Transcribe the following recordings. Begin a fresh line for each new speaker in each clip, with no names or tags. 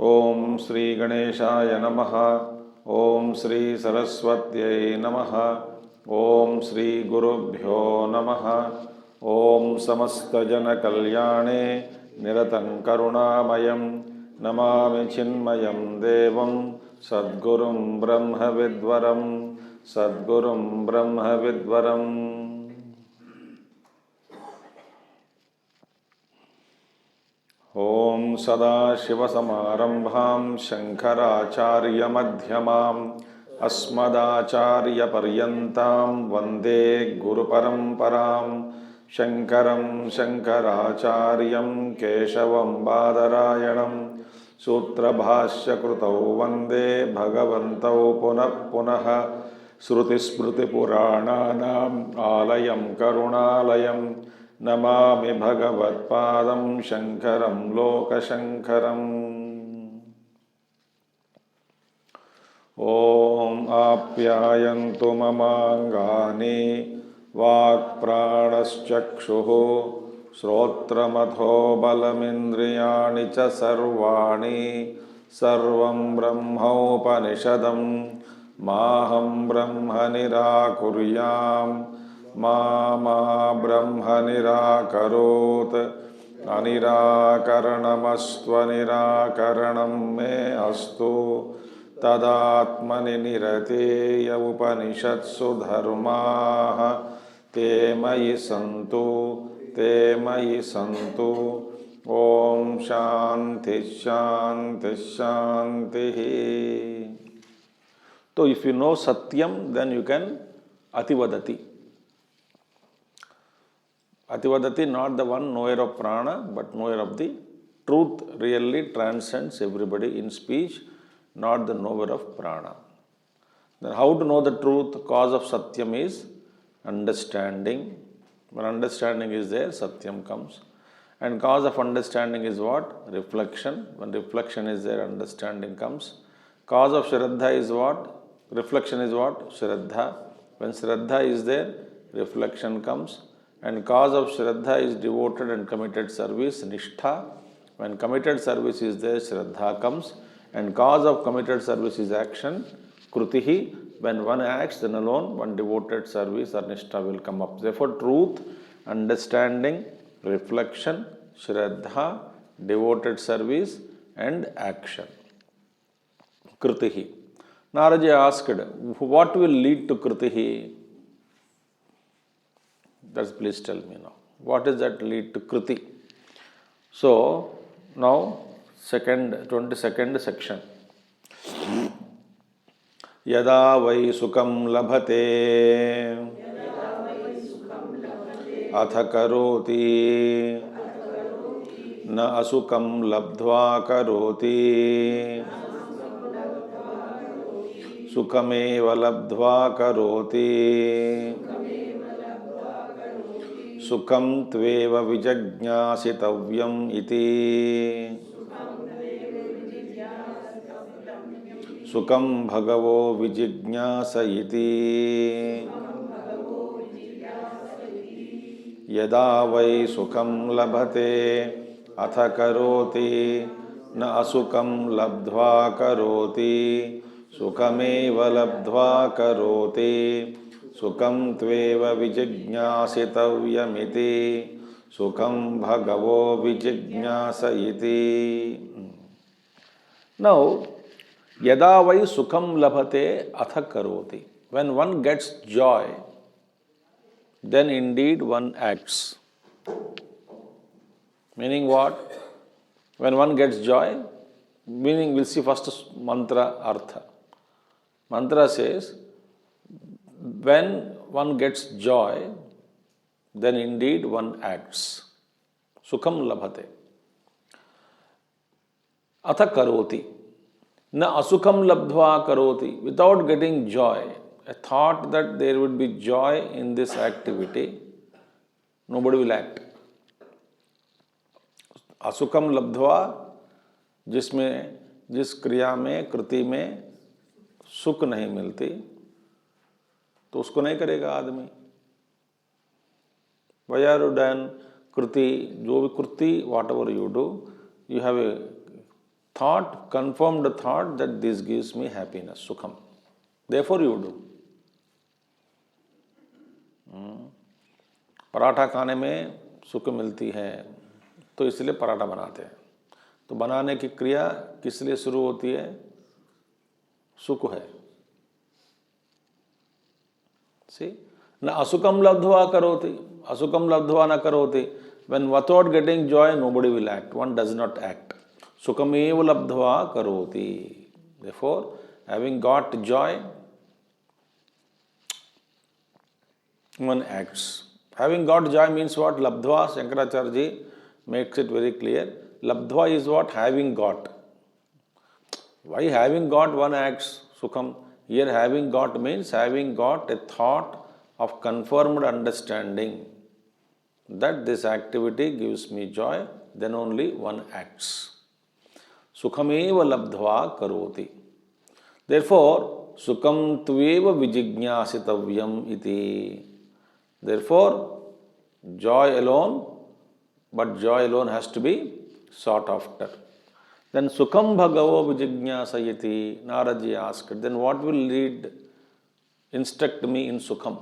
ओम श्री गणेशाय नमः। ओम श्री सरस्वत्यै नमः। ओम श्री गुरुभ्यो नमः। ओम समस्तजनकल्याणे निरतं करुणामयं नमामि चिन्मयं देवं सद्गुरुं ब्रह्मविद्वरं सद्गुरुं ब्रह्मविद्वरम्। ओम सदाशिवसमारंभां शंकराचार्यमध्यमाम् अस्मदाचार्यपर्यन्तां वन्दे गुरुपरम्परां। शंकरं शंकराचार्यं केशवं बादरायणं सूत्रभाष्यकृतौ वन्दे भगवन्तौ पुनः पुनः। श्रुतिस्मृतिपुराणानाम् आलयं करुणालयं नमामि भगवत्पादं शंकरं लोकशंकरम्। ओम आप्यायन्तु ममाङ्गानि वाक्प्राणश्चक्षुः श्रोत्रमथो बलमिन्द्रियाणि च सर्वाणि सर्वं ब्रह्मोपनिषदं माहं ब्रह्म निराकुर्याम् मा ब्रह्म निराकरोत्। अनिराकरणमस्त्वनिराकरणं मे अस्तु तदात्मनि निरतेय उपनिषत्सु धर्माः ते मयि सन्तु। ओम शांति शांति शांति। तो if you know satyam then you can ativadati. Ativadati, not the one knower of prana, but knower of the truth, really transcends everybody in speech, not the knower of prana. Then how to know the truth? Cause of satyam is understanding. When understanding is there, satyam comes. And cause of understanding is what? Reflection. When reflection is there, understanding comes. Cause of shraddha is what? Reflection is what? Shraddha. When shraddha is there, reflection comes. And cause of shraddha is devoted and committed service, nishtha. When committed service is there, shraddha comes. And cause of committed service is action, krutihi. When one acts, then alone one devoted service or nishtha will come up. Therefore, truth, understanding, reflection, shraddha, devoted service and action. Krutihi. Naraji asked, what will lead to krutihi? That's, please tell me now. What is that lead to kriti? So, now, 22nd section. Yada vai sukam labhate atha karoti na asukam labdhva karoti sukameva labdhva karoti सुखम त्वेव विजज्ञासितव्यम इति सुखम भगवो विजिज्ञास इति यदा वै सुखम लभते अथ करोति न असुखम लब्ध्वा करोति सुखमेव लब्ध्वा करोति सुखम त्वेव विजिज्ञासितव्यमिति सुखम भगवो विजिज्ञास इति. Now, yada vai sukham labhate atha karoti. When one gets joy, then indeed one acts. Meaning what? When one gets joy, meaning we'll see first mantra artha. Mantra says, when one gets joy, then indeed one acts. Sukham labhate. Atha karoti. Na asukham labdhva karoti. Without getting joy, a thought that there would be joy in this activity, nobody will act. Asukham labdhva, जिसमें जिस क्रिया में कृति में सुख नहीं मिलती, तो उसको नहीं करेगा आदमी. Why are you done? Kriti, जो भी कृति, whatever you do, you have a thought, confirmed thought that this gives me happiness, sukham. Therefore you do. Paratha खाने में सुख मिलती है तो इसलिए पराठा बनाते हैं. तो बनाने की क्रिया किस लिए शुरू होती है? सुख है. See? Na asukam labdhva karoti, asukam labdhva na karoti. When without getting joy, nobody will act. One does not act. Sukam eva labdhva karoti. Therefore, having got joy, one acts. Having got joy means what? Labdhva, Shankaracharya ji makes it very clear. Labdhva is what? Having got. Why having got one acts? Sukham. Here having got means having got a thought of confirmed understanding that this activity gives me joy, then only one acts. Sukhameva labdhva karoti. Therefore, sukham tveva vijijñāsitavyam iti. Therefore, joy alone, but joy alone has to be sought after. Then sukham bhagavo vijijñāsayati, Naraji asked, then what will lead, instruct me in sukham?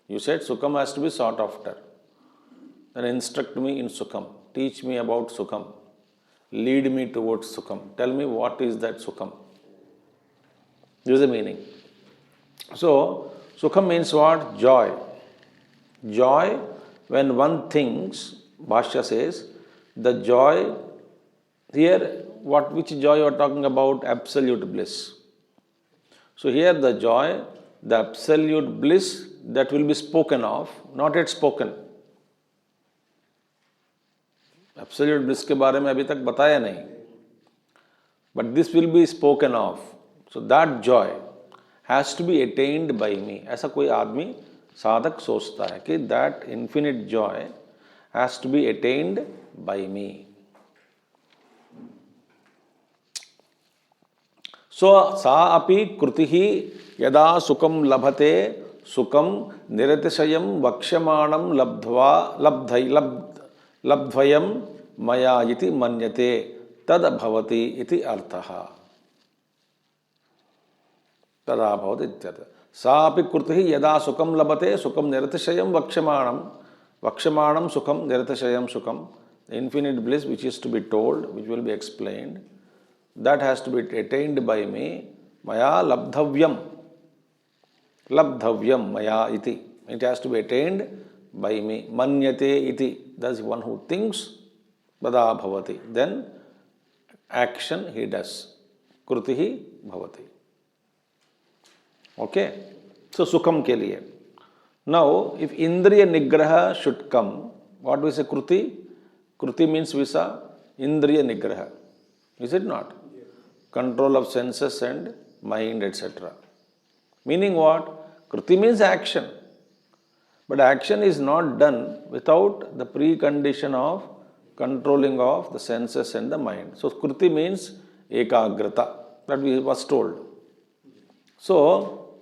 You said sukham has to be sought after. Then instruct me in sukham. Teach me about sukham. Lead me towards sukham. Tell me what is that sukham. This is the meaning. So, sukham means what? Joy. Joy, when one thinks, Bhashya says, the joy, here, which joy you are talking about? Absolute bliss. So here the joy, the absolute bliss that will be spoken of, not yet spoken. Absolute bliss के बारे में अभी तक बताया नहीं. But this will be spoken of. So that joy has to be attained by me. ऐसा कोई आदमी साधक सोचता है कि that infinite joy has to be attained by me. So sa api krutihi yada sukam labhate sukam niratishayam vakshamanam labdhvayam maya iti manyate tad bhavati iti arthaha. Tada bhavati ityartha. Sa api krutihi yada sukam labhate sukam niratishayam vakshamanam sukam niratishayam sukam. The infinite bliss which is to be told, which will be explained, that has to be attained by me. Maya labdhavyam. Labdhavyam maya iti. It has to be attained by me. Manyate iti. That's one who thinks. Tada bhavati. Then action he does. Krutihi bhavati. Okay. So sukham ke liye. Now, if indriya nigraha should come, what we say kruti? Kruti means visa indriya nigraha. Is it not? Control of senses and mind, etc. Meaning what? Kruti means action. But action is not done without the precondition of controlling of the senses and the mind. So kruti means ekagrata. That was told. So,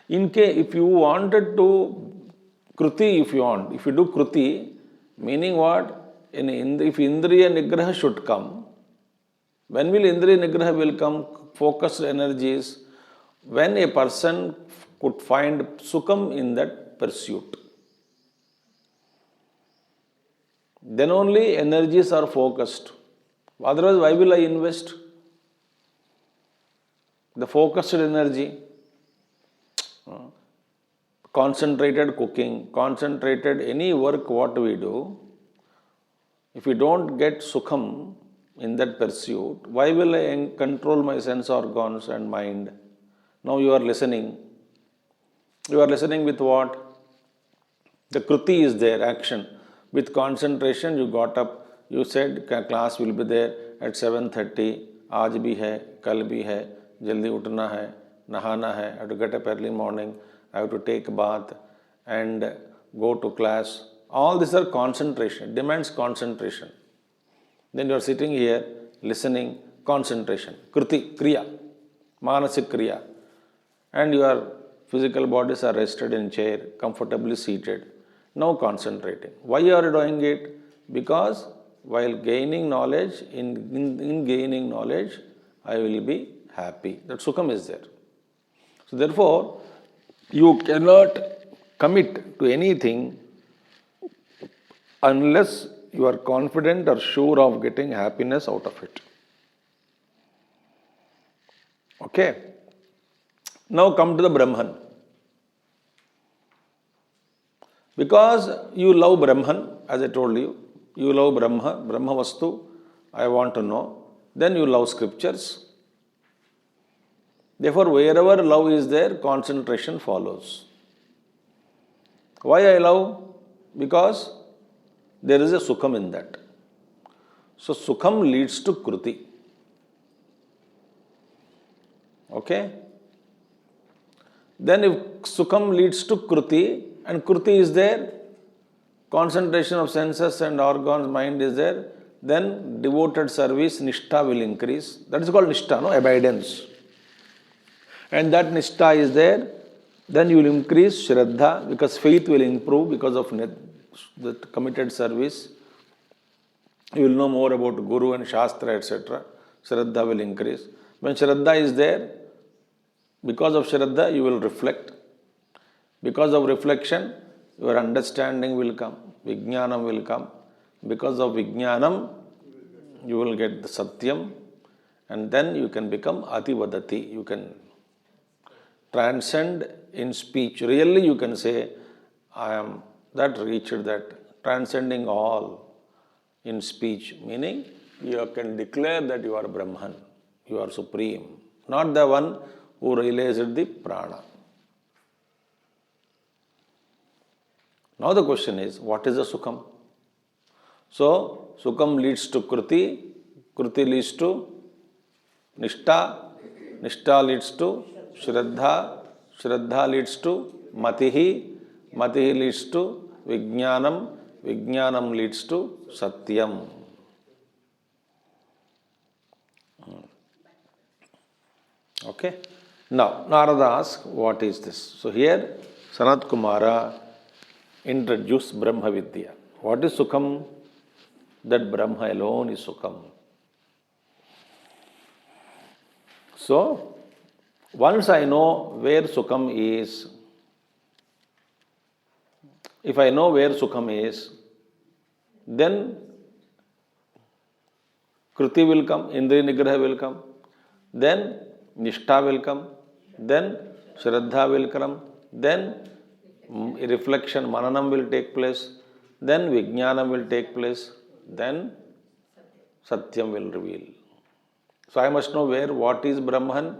if you wanted to kruti, if you do kruti, meaning what? If indriya nigraha should come, when will indriya nigraha will come? Focused energies. When a person could find sukham in that pursuit, then only energies are focused. Otherwise, why will I invest the focused energy? Concentrated cooking, concentrated any work what we do, if we don't get sukham in that pursuit, why will I control my sense organs and mind? Now you are listening. You are listening with what? The kruti is there, action. With concentration, you got up. You said class will be there at 7:30. Aaj bhi hai, kal bhi hai. Jaldi utna hai, nahana hai. I have to get up early morning. I have to take a bath and go to class. All these are concentration. Demands concentration. Then you are sitting here, listening, concentration. Kruti, kriya, manasik kriya. And your physical bodies are rested in chair, comfortably seated. Now concentrating. Why you are doing it? Because while gaining knowledge, in gaining knowledge, I will be happy. That sukham is there. So therefore, you cannot commit to anything unless you are confident or sure of getting happiness out of it. Okay? Now come to the Brahman. Because you love Brahman, as I told you, you love Brahma Vastu, I want to know, then you love scriptures. Therefore, wherever love is there, concentration follows. Why I love? Because there is a sukham in that. So, sukham leads to kruti. Okay? Then if sukham leads to kruti, and kruti is there, concentration of senses and organs, mind is there, then devoted service, nishtha will increase. That is called nishtha, no? Abidance. And that nishtha is there, then you will increase shraddha, because faith will improve because of the committed service. You will know more about Guru and Shastra, etc. Shraddha will increase. When shraddha is there, because of shraddha, you will reflect. Because of reflection, your understanding will come, vijnanam will come. Because of vijnanam, you will get the satyam, and then you can become ativadati. You can transcend in speech. Really, you can say, I am that reached that, transcending all in speech, meaning you can declare that you are Brahman, you are supreme, not the one who realized the prana. Now the question is, what is the sukham? So, sukham leads to kruti, kruti leads to nishtha, nishtha leads to shraddha, shraddha leads to matihi, matihi leads to vijnanam, vijnanam leads to satyam. Okay? Now, Narada asks, what is this? So here, Sanat Kumara introduced Brahma Vidya. What is Sukham? That Brahma alone is Sukham. So, once I know where Sukham is, if I know where Sukham is, then Kruti will come, Indriya Nigraha will come, then Nishtha will come, then Shraddha will come, then reflection, Mananam will take place, then Vijnanam will take place, then Satyam will reveal. So I must know where, what is Brahman,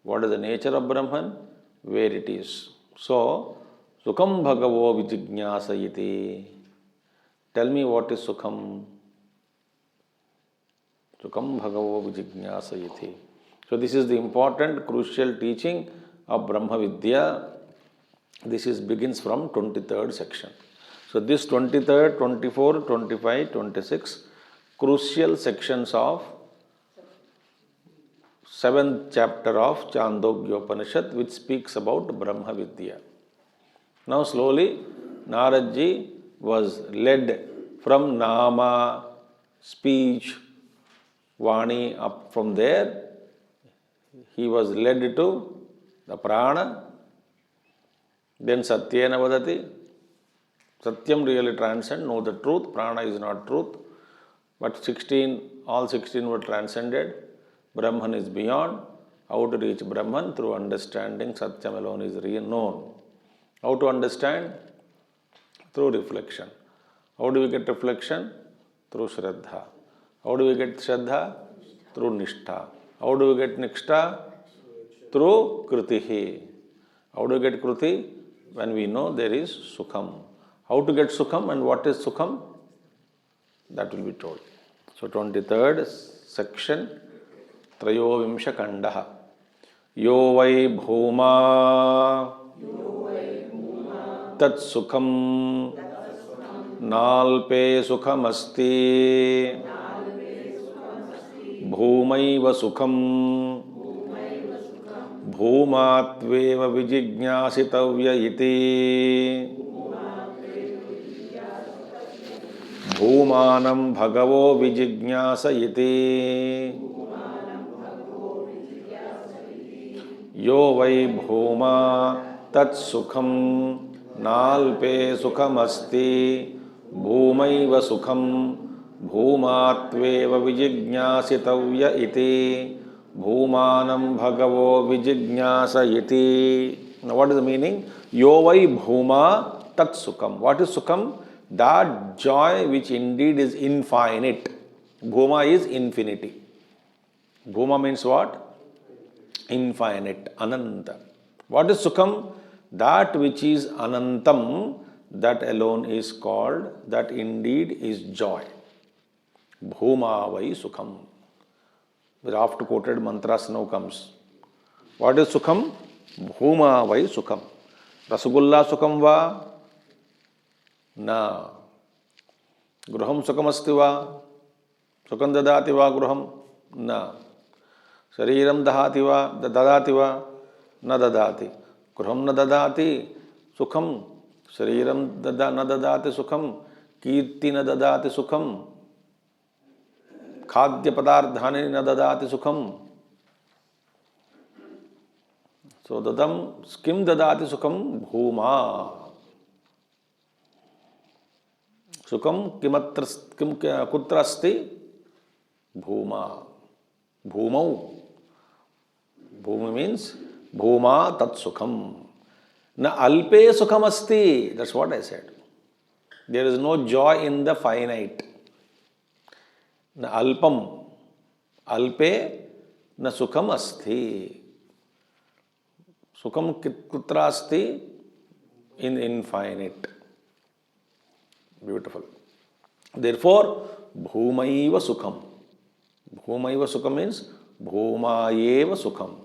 what is the nature of Brahman, where it is. So, Sukham Bhagavo Vijijñāsayiti. Tell me what is Sukham. Sukham Bhagavo Vijijñāsayiti. So this is the important, crucial teaching of Brahma Vidya. This begins from 23rd section. So this 23rd, 24, 25, 26, crucial sections of 7th chapter of Chandogya Upanishad, which speaks about Brahma Vidya. Now slowly, Naradji was led from Nama, speech, Vani, up from there. He was led to the Prana, then Satyena Vadati. Satyam really transcend, know the truth, Prana is not truth. But all 16 were transcended. Brahman is beyond. How to reach Brahman? Through understanding. Satyam alone is known. How to understand? Through reflection. How do we get reflection? Through Shraddha. How do we get Shraddha? Through Nishtha. How do we get Nishtha? Through Krutihi. How do we get Kruti? When we know there is Sukham. How to get Sukham and what is Sukham? That will be told. So 23rd section, Trayovimsha Kandaha. Yo vai bhuma tat sukham nalpe sukham asti bhumaiva sukham bhumatveva vijijñāsitavya iti bhumanam bhagavo vijignyasa iti. Yo vai bhuma tat sukham nalpe sukhamasti bhumaiva sukham bhumatveva vijignyasitavya iti bhumanam bhagavo vijignyasa iti. Now what is the meaning? Yo vai bhuma tat sukham. What is sukham? That joy which indeed is infinite. Bhuma is infinity. Bhuma means what? Infinite, ananta. What is sukham? That which is anantam, that alone is called, that indeed is joy. Bhuma vai sukham. The oft quoted mantras now comes. What is sukham? Bhuma vai sukham. Rasagulla sukham va? Na. Gruham sukham asti va? Sukham dadati va gruham? Na. Shariram dahati va? Dadati va? Na dadati. Gruham na dadati sukham. Shariram na dadati sukham. Kirti na dadati sukham. Khadya padardhani na dadati sukham. So dadam kim dadati sukham? Bhuma. Sukham kim kutra asti? Bhuma. Bhumau. Bhumi means bhuma tat sukham. Na alpe sukham asti. That's what I said. There is no joy in the finite. Na alpam. Alpe na sukham asti. Sukham kutra asti? In infinite. Beautiful. Therefore, bhumaiva sukham. Bhumaiva sukham means bhumayeva sukham.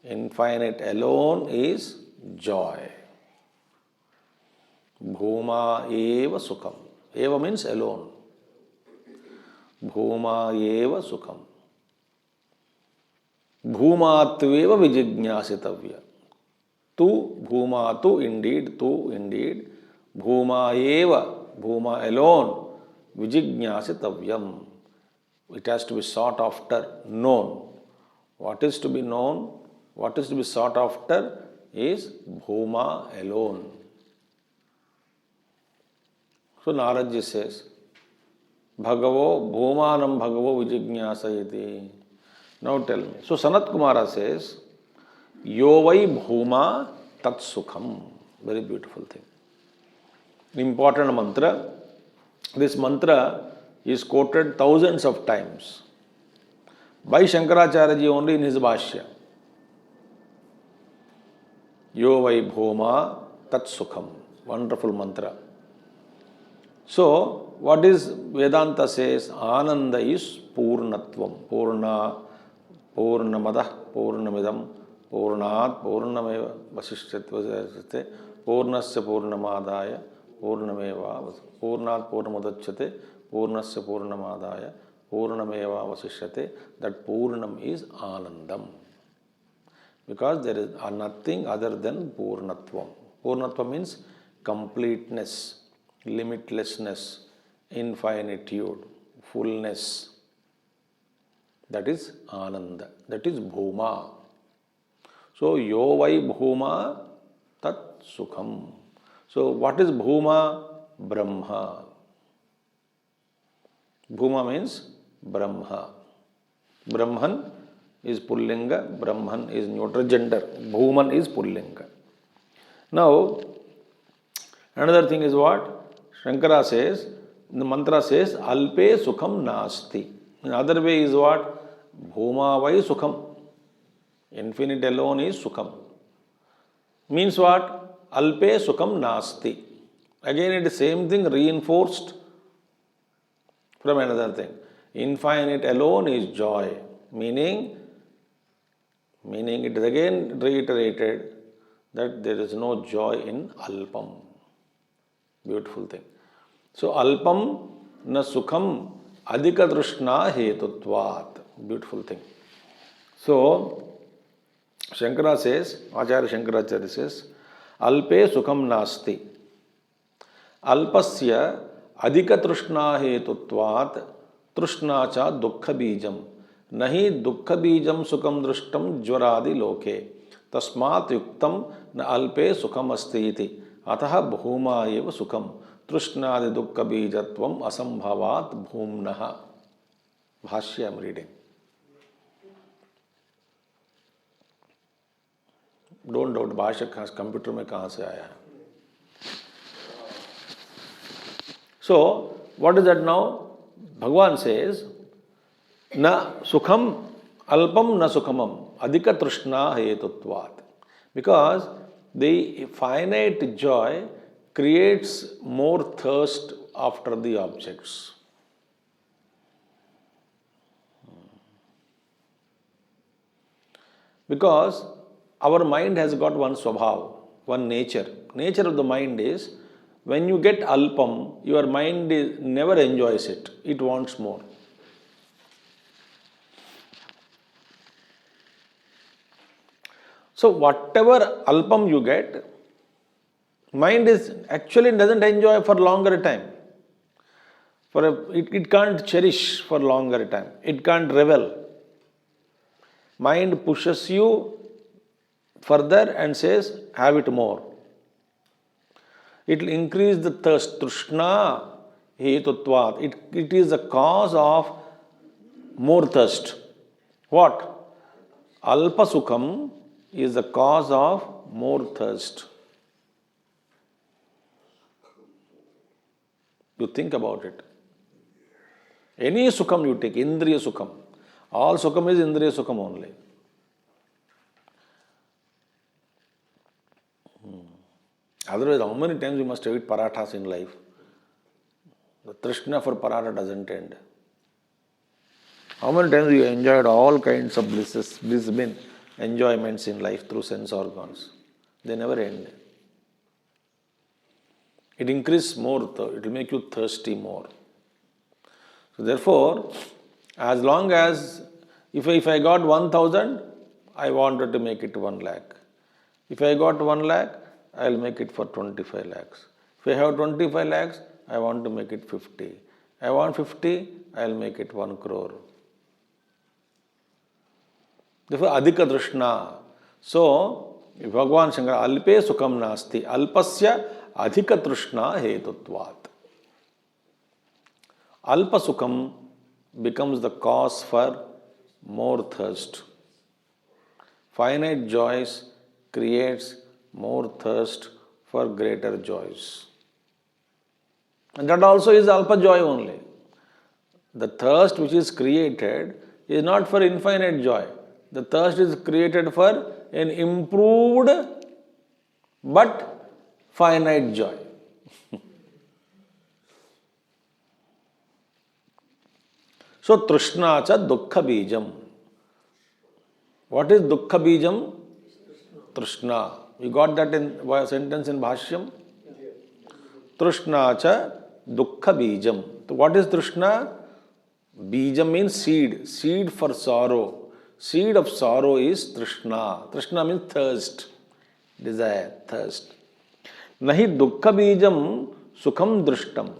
Infinite alone is joy. Bhumayeva sukham. Eva means alone. Bhumayeva sukham. Bhumatveva vijignyasitavya. Tu bhuma, tu indeed, bhumayeva, bhuma alone, vijignyasitavyam. It has to be sought after, known. What is to be known? What is to be sought after is bhuma alone. So Naradji says, Bhagavo, bhumanam bhagavo vijignyasa iti. Now tell me. So Sanat Kumara says, Yo vai bhuma tat sukham. Very beautiful thing. Important mantra. This mantra is quoted thousands of times by Shankaracharya ji only in his Bhashya. Yo vai bhuma tat sukham. Wonderful mantra. So, what is Vedanta says? Ananda is Purnatvam. Purna, Purnamadah, Purnamidam, Purnat, Purnameva, Vasishyate, Purnasya Purnamadaya, Purnameva, Purnat Purnamadachyate, Purnasya Purnamadaya, Purnameva Vasishyate. That Purnam is Anandam. Because there is nothing other than Purnatvam. Purnatvam means completeness, limitlessness, infinitude, fullness. That is Ananda. That is Bhuma. So, Yo vai Bhuma tat sukham. So, what is Bhuma? Brahma. Bhuma means Brahma. Brahman is Pullinga, Brahman is neutral gender, Bhuman is Pullinga. Now, another thing is what? Shankara says, the mantra says, Alpe Sukham Nasti. In other way is what? Bhuma vai Sukham. Infinite alone is Sukham. Means what? Alpe Sukham Nasti. Again, it is same thing reinforced from another thing. Infinite alone is joy. Meaning it is again reiterated that there is no joy in Alpam. Beautiful thing. So, Alpam na Sukham Adhika Drishna Hetutvat. Beautiful thing. So, Shankara says, Acharya Shankaracharya says, Alpe Sukham Nasti. Alpasya Adhika trishna hetutvat trishna cha dukkha bijam. Nahi dukkha bijam sukham drishtam jvaradi loke. Tasmat yuktam na alpe sukham asti iti. Ataha bhuma eva sukham. Trishnadi dukkha bijatvam asambhavat bhumnaha. Bhashya I am reading. Don't doubt भाष्य computer में कहाँ से आया है. So what is that now? Bhagavan says, na sukham alpam na sukhamam adhika trishna hetutvat. Because the finite joy creates more thirst after the objects. Because our mind has got one swabhav, one nature. Nature of the mind is, when you get alpam, your mind never enjoys it. It wants more. So whatever alpam you get, mind is actually doesn't enjoy for longer time. It can't cherish for longer time. It can't revel. Mind pushes you further and says, have it more. It will increase the thirst. Trishna hetutvat. It is the cause of more thirst. What? Alpa sukham is the cause of more thirst. You think about it. Any sukham you take, indriya sukham. All sukham is indriya sukham only. Otherwise, how many times you must eat parathas in life? The trishna for paratha doesn't end. How many times you enjoyed all kinds of enjoyments in life through sense organs? They never end. It increases more, it will make you thirsty more. So therefore, as long as, if I got 1,000, I wanted to make it 1 lakh. If I got 1 lakh, I will make it for 25 lakhs. If I have 25 lakhs, I want to make it 50. I want 50, I will make it 1 crore. Therefore, adhika drishna. So, Bhagavan Shankara, alpe sukham nasti, alpasya adhika drishna hetutvat. Alpa sukham becomes the cause for more thirst. Finite joys creates more thirst for greater joys. And that also is alpa joy only. The thirst which is created is not for infinite joy. The thirst is created for an improved but finite joy. So, trishna cha dukkha bijam. What is dukkha bijam? Trishna. You got that in a sentence in Bhashyam? Trishna cha dukkha bijam. So what is trishna? Bijam means seed. Seed for sorrow. Seed of sorrow is trishna. Trishna means thirst. Desire, thirst. Nahi dukkha bijam sukham drishtam.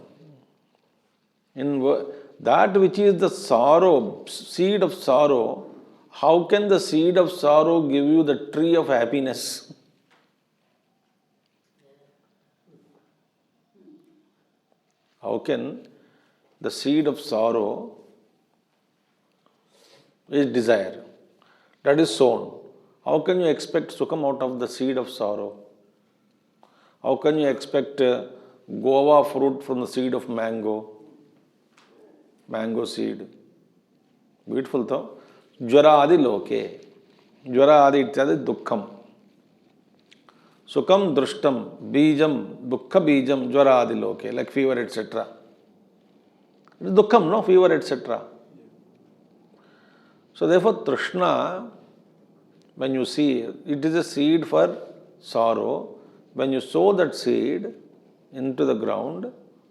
In that which is the sorrow, seed of sorrow, how can the seed of sorrow give you the tree of happiness? How can the seed of sorrow is desire that is sown? How can you expect sukham out of the seed of sorrow? How can you expect guava fruit from the seed of mango? Mango seed. Beautiful though. Jvara adi loke. Jvara adi ityadi dukkham. Sukham drishtam, bijam, dukkha bijam, jvara adi loke, like fever, etc. It is dukkham, no? Fever, etc. So therefore, trishna, when you see, it is a seed for sorrow. When you sow that seed into the ground,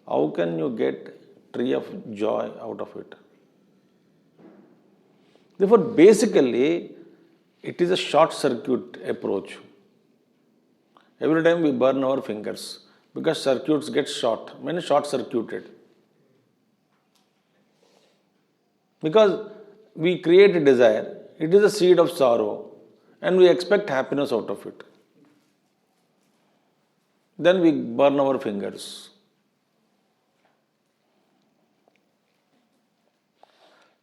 how can you get tree of joy out of it? Therefore, basically, it is a short circuit approach. Every time we burn our fingers because circuits get short, short circuited. Because we create a desire, it is a seed of sorrow, and we expect happiness out of it. Then we burn our fingers.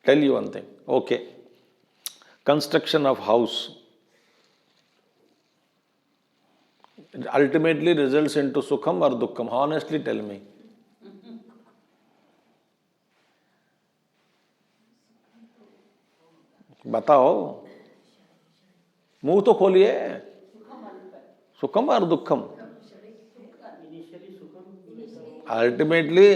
Tell you one thing, okay, construction of house ultimately results into sukham or dukkham? Honestly tell me. बताओ, मुंह तो खोलिए. सुखम और दुखम? Ultimately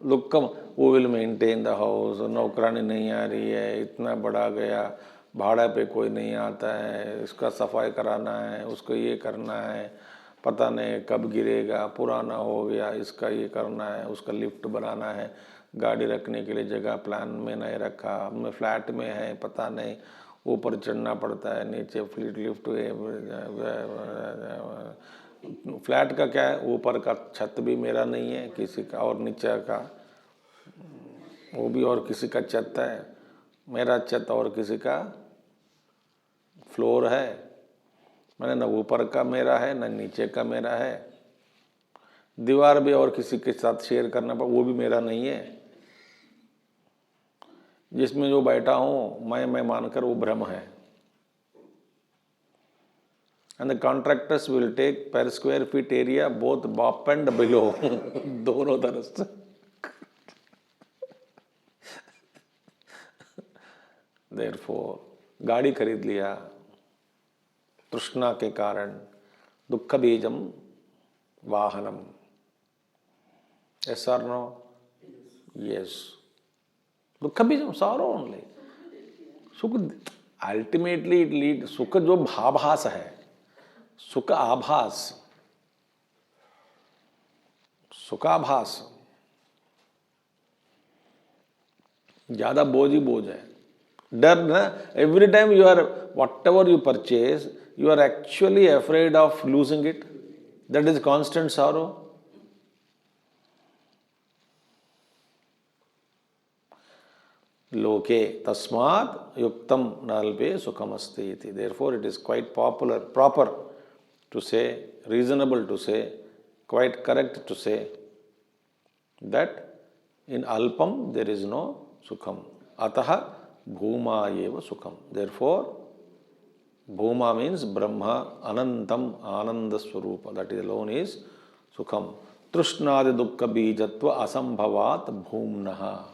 दुखम. वो will maintain the house, नौकरानी नहीं आ रही है, इतना बड़ा गया, भाड़ा पे कोई नहीं आता है, इसका सफाई कराना है, उसको ये करना है, पता नहीं कब गिरेगा, पुराना हो गया, इसका ये करना है, उसका लिफ्ट बनाना है, गाड़ी रखने के लिए जगह प्लान में नहीं रखा, मैं फ्लैट में है, पता नहीं ऊपर चढ़ना पड़ता है, नीचे फ्लीट लिफ्ट. फ्लैट का क्या है, ऊपर का छत भी मेरा नहीं है, किसी का, और नीचे का वो भी और किसी का छत है, मेरा छत और किसी का फ्लोर है. मैंने न ऊपर का मेरा है न नीचे का मेरा है. दीवार भी और किसी के साथ शेयर करना पड़ा, वो भी मेरा नहीं है. जिसमें जो बैठा हूं मैं मानकर वो भ्रम है. And the contractors will take per square feet area both up and below. दोनों तरफ से. देयरफॉर गाड़ी खरीद लिया तृष्णा के कारण, दुख बीजम वाहनम. यस और नो? यस. दुख बीजम सॉरो ओनली. सुख अल्टीमेटली इट लीड. सुख जो भाभास है, सुख आभास, सुखाभास, ज्यादा बोझ ही बोझ है. डर ना, every time you are, whatever you purchase, you are actually afraid of losing it. That is constant sorrow. Loke tasmat yuktam nalpe sukham asti iti. Therefore, it is quite proper to say, reasonable to say, quite correct to say that in alpam there is no sukham. Ataha bhuma eva sukham. Therefore, Bhuma means Brahma, Anantam, Ananda Swarupa. That is alone is Sukham. Trushnadi Dukkha Bijatva Asambhavat Bhumnaha.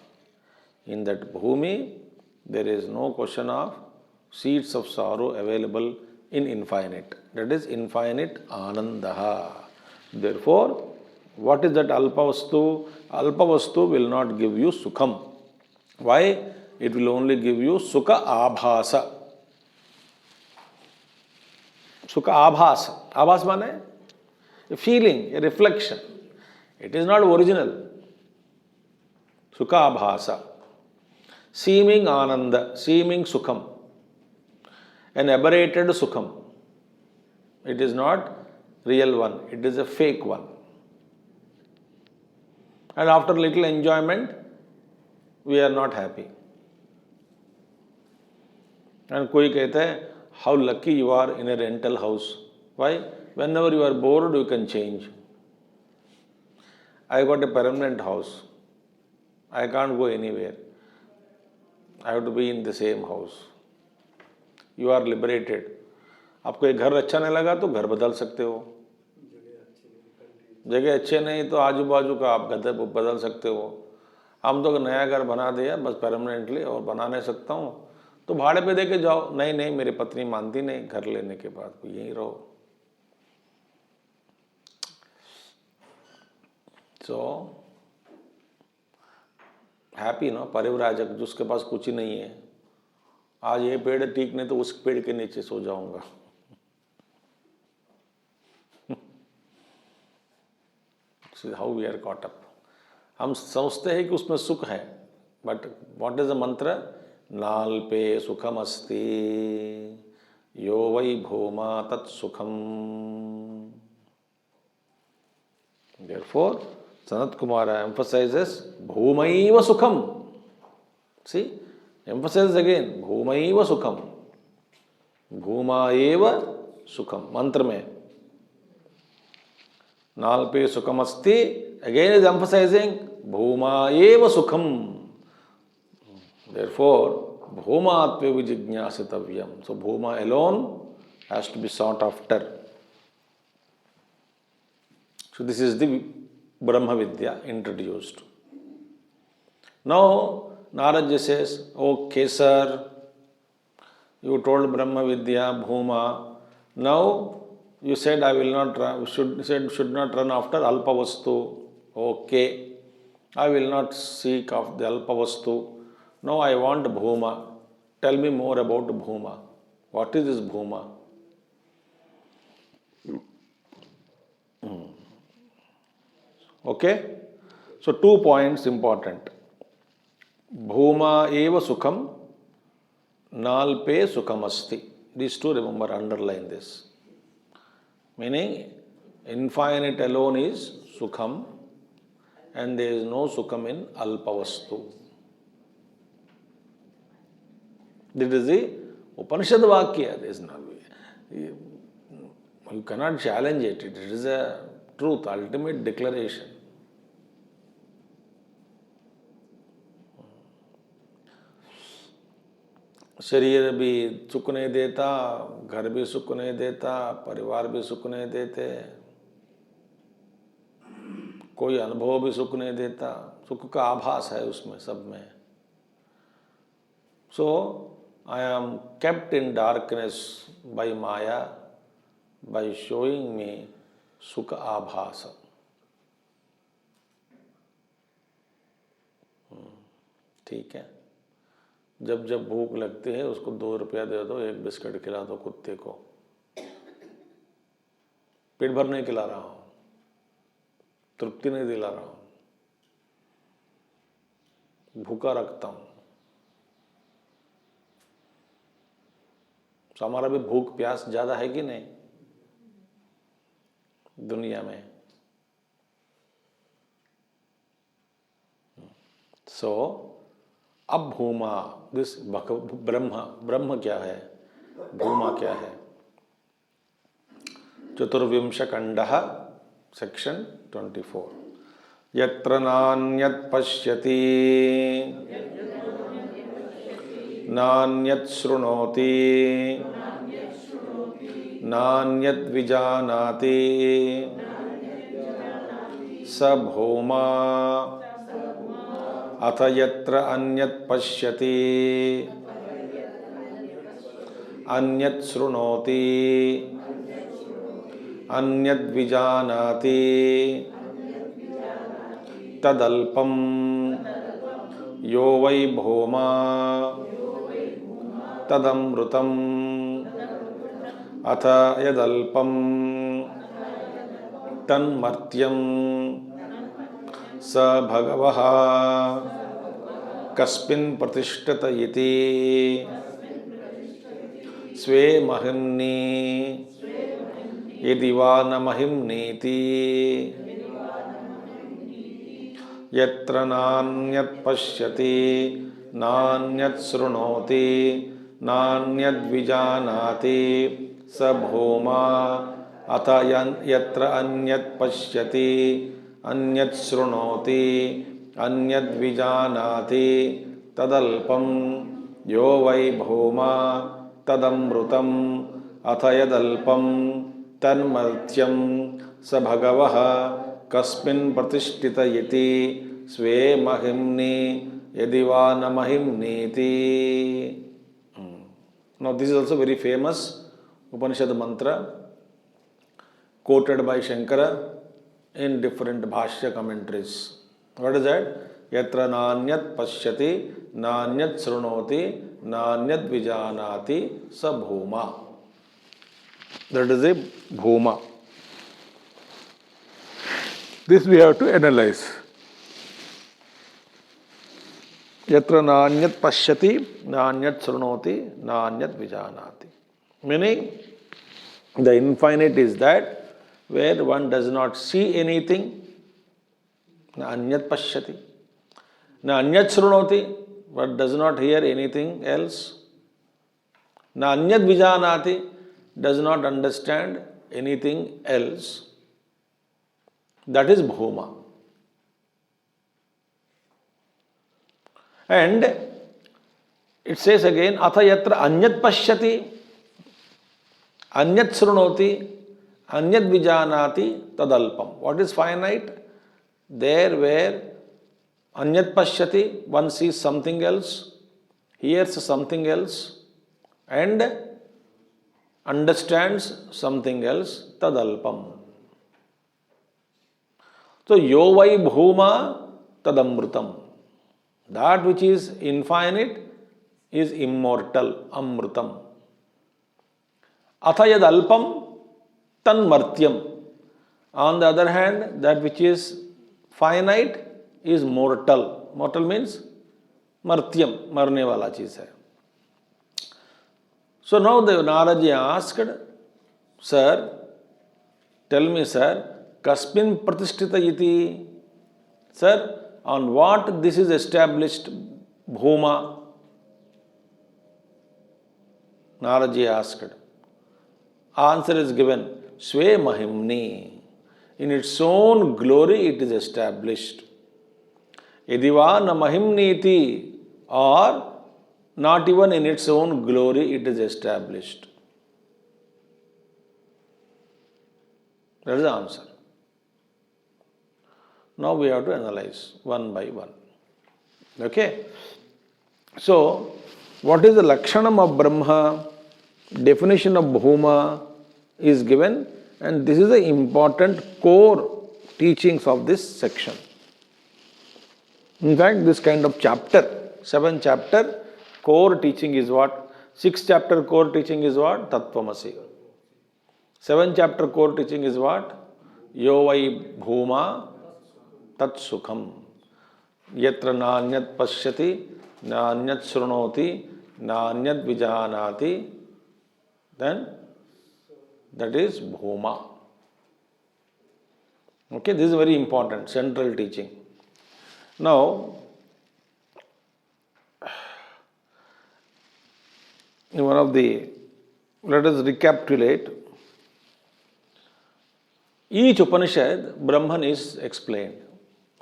In that Bhumi, there is no question of seeds of sorrow available in infinite. That is infinite Anandaha. Therefore, what is that Alpavastu? Alpavastu will not give you Sukham. Why? It will only give you Sukha Abhasa. Sukha abhas. Abhas means a feeling, a reflection. It is not original. Sukha abhasa. Seeming ananda, seeming sukham. An aberrated sukham. It is not real one. It is a fake one. And after little enjoyment, we are not happy. And कोई कहता है, how lucky you are in a rental house. Why? Whenever you are bored, you can change. I got a permanent house. I can't go anywhere. I have to be in the same house. You are liberated. आपको एक घर अच्छा नहीं लगा तो घर बदल सकते हो. जगह अच्छे नहीं तो आजू बाजू का आप घर बदल सकते हो. हम तो नया घर बना दिया बस परमानेंटली, और बना नहीं सकता हूँ तो भाड़े पे दे के जाओ. नहीं, मेरी पत्नी मानती नहीं, घर लेने के बाद यहीं रहो. सो हैप्पी ना परिव्राजक, जिसके पास कुछ ही नहीं है. आज ये पेड़ ठीक नहीं तो उस पेड़ के नीचे सो जाऊंगा. How we are caught up. हम समझते हैं कि उसमें सुख है, बट व्हाट इज द मंत्र? नाल्पे सुखम अस्ति यो वै भूमा तत्सुखम. Therefore, Sanat Kumara emphasizes Bhumaiva Sukham. See, emphasize again, Bhumaiva Sukham. Bhumaeva Sukham. Mantra mein. Nalpe Sukhamasti, again is emphasizing Bhumaeva Sukham. Therefore, Bhuma Atve Vijijñāsitavyam. So, Bhuma alone has to be sought after. So, this is the Brahma Vidya introduced. Now, Narad says, okay, sir, you told Brahma Vidya, Bhuma. Now, you said I will not run, should not run after Alpa Vastu. Okay, I will not seek of the Alpa Vastu. Now I want Bhuma. Tell me more about Bhuma. What is this Bhuma? Okay? So 2 points important. Bhuma eva sukham, nalpe sukhamasti. These two, remember, underline this. Meaning, infinite alone is sukham and there is no sukham in alpavastu. This is the Upanishad Vakya. There is no, you cannot challenge it. It is a truth, ultimate declaration. शरीर भी सुख नहीं देता, घर भी सुख नहीं देता, परिवार भी सुख नहीं देते, कोई अनुभव भी सुख नहीं देता, सुख का आभास है उसमें सब में. So I am kept in darkness by Maya by showing me sukha abhasa. ठीक है. जब जब भूख लगती है उसको 2 रुपया दे दो, 1 बिस्किट खिला दो कुत्ते को. पेट भर नहीं खिला रहा हूं, तृप्ति नहीं दिला रहा हूं, भूखा रखता हूं. तो हमारा भी भूख प्यास ज्यादा है कि नहीं दुनिया में. सो अब भूमा, दिस ब्रह्म क्या है, भूमा क्या है. चतुर्विंश खंडः सेक्शन 24. यत्र नान्यत् पश्यति नान्यत् शृणोति नान्यत् विजानाति स भूमा अथ यत्र अन्यत् पश्यति अन्यत् शृणोति अन्यत् विजानाति तदल्पं यो वै भूमा तदमृतम् अथ यदल्पं तन्मर्त्यं स भगवः कस्मिन् प्रतिष्ठत इति स्वे महिम्नि यदि वा न महिम्नीति यत्र नान्यत् पश्यति नान्यत् शृणोति नान्यद् विजानाति स भूमा अथ यत्र अन्यत् पश्यति अन्यत् शृणोति अन्यद् विजानाति तदल्पं यो वै भूमा तदमृतम् अथ यदल्पं तन्मर्त्यं स भगवः कस्मिन् प्रतिष्ठित इति स्वे महिम्नि यदि वा न महिम्नीति. Now this is also very famous Upanishad mantra quoted by Shankara in different bhashya commentaries. What is that? Yatra nanyat pashyati nanyat srunoti nanyat vijanati sa bhuma. That is a bhuma. This we have to analyze. Yatra nanyat pashyati nanyat srunoti nanyat vijanati. Meaning, the infinite is that where one does not see anything, na anyat pashyati, na anyat srunoti, but does not hear anything else. Na anyat vijanati, does not understand anything else. That is bhuma. And it says again, atha yatra anyat pashyati, anyat srunoti, anyat vijanati tadalpam. What is finite? There where anyat pashyati, one sees something else, hears something else, and understands something else, tadalpam. So, yo vai bhuma tadamrutam. That which is infinite is immortal, amrutam. Atha yad alpam tan martyam. On the other hand, that which is finite is mortal. Mortal means martyam, marne wala cheez hai. So now the Naraji asked, Sir, tell me, sir, kasmin pratishtita iti? Sir, on what this is established, bhuma? Naraji asked. Answer is given, Sve mahimni. In its own glory it is established. Yadiva na mahimniti, or not even in its own glory it is established. That is the answer. Now we have to analyze one by one. Okay? So, what is the Lakshanam of Brahma? Definition of Bhuma is given, and this is the important core teachings of this section. In fact, this kind of chapter, 7 chapter, core teaching is what? 6 chapter core teaching is what? Tattvamasi. 7 chapter core teaching is what? Yo vai bhuma tat sukham. Yatra nanyat pashyati, nanyat srunoti, nanyat vijanati. Then that is bhuma. Okay, this is very important, central teaching. Now, in one of the, let us recapitulate. Each Upanishad, Brahman is explained.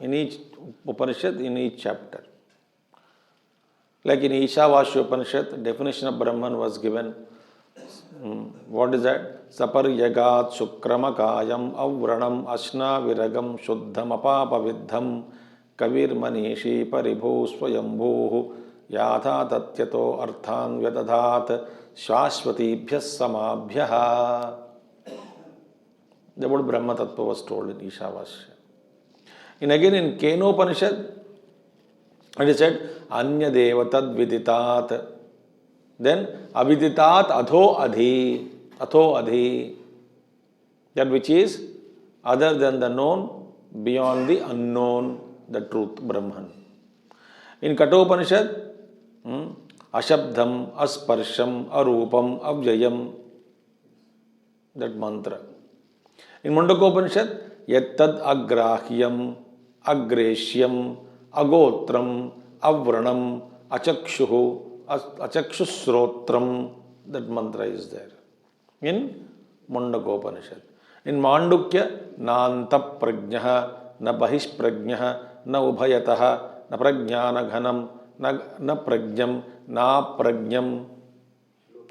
In each Upanishad, in each chapter. Like in Ishavasya Upanishad, definition of Brahman was given. What is that? Saparyagat sukramakayam avranam asna viragam shuddham apapavidham kavir manishi paribhu swayambhu yatha tatyato arthan vyatadhat shashvatibhyas samabhyah. The word Brahma Tattva was told in Ishavasya. And again in Kenopanishad, it is said, Anya devatad viditat. Then, aviditat atho adhi. Atho adhi. That which is other than the known, beyond the unknown, the truth, Brahman. In Kathopanishad, Ashabdham, Asparsham, Arupam, Avjayam. That mantra. In Mundakopanishad, Yattad agrahyam, agreshyam, agotram, avranam, achakshuhu, achakshusrotram. That mantra is there. In Mundakopanishad. In Mandukya, Nanta prajnaha, na bahish prajnaha, na ubhayataha, na prajnana ghanam, na prajnam, na prajnam,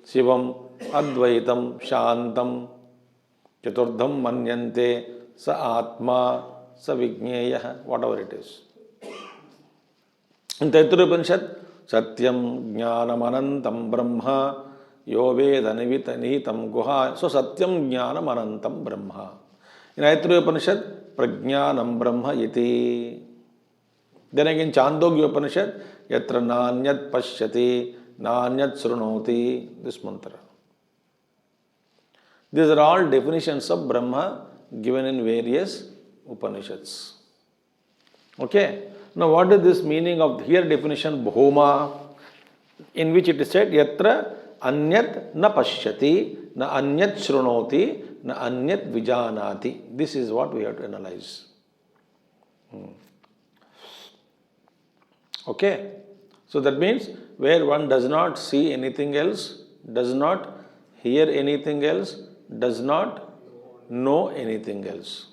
shivam, advaitam, shantam, Chaturdham manyante sa atma sa vigneya, whatever it is. In Taittiriya Upanishad, Satyam jnanam anantam brahma yo veda nihitam guha. So Satyam jnanam anantam brahma. In Taittiriya Upanishad, prajnanam brahma iti. Then again Chandogya Upanishad, yatra nanyat pashyati, nanyat srunoti, this mantra. These are all definitions of Brahma given in various Upanishads. Okay. Now what is this meaning of here definition Bhuma, in which it is said, Yatra anyat na pashyati, na anyat shrunoti, na anyat vijanati. This is what we have to analyze. Okay. So that means where one does not see anything else, does not hear anything else, does not know anything else.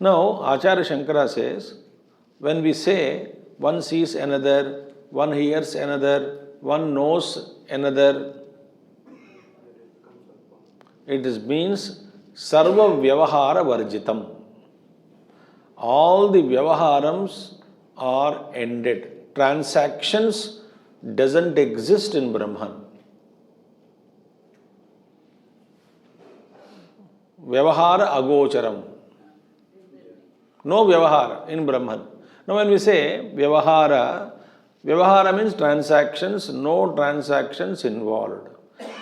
Now, Acharya Shankara says, when we say one sees another, one hears another, one knows another, it means sarva vyavahara varjitam. All the vyavaharams are ended. Transactions doesn't exist in Brahman. Vyavahara agocharam. No vyavahara in Brahman. Now when we say vyavahara, vyavahara means transactions, no transactions involved.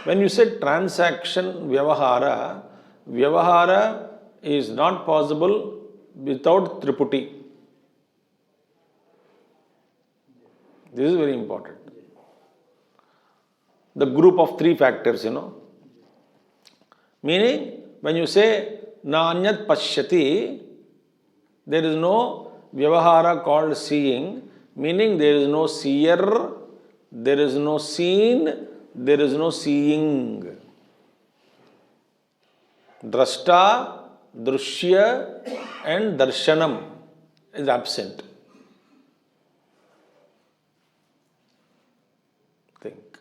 When you say transaction vyavahara, vyavahara is not possible without triputi. This is very important. The group of three factors, Meaning, when you say nanyat pashyati, there is no vyavahara called seeing, meaning there is no seer, there is no seen, there is no seeing. Drashta, drushya and darshanam is absent. Think.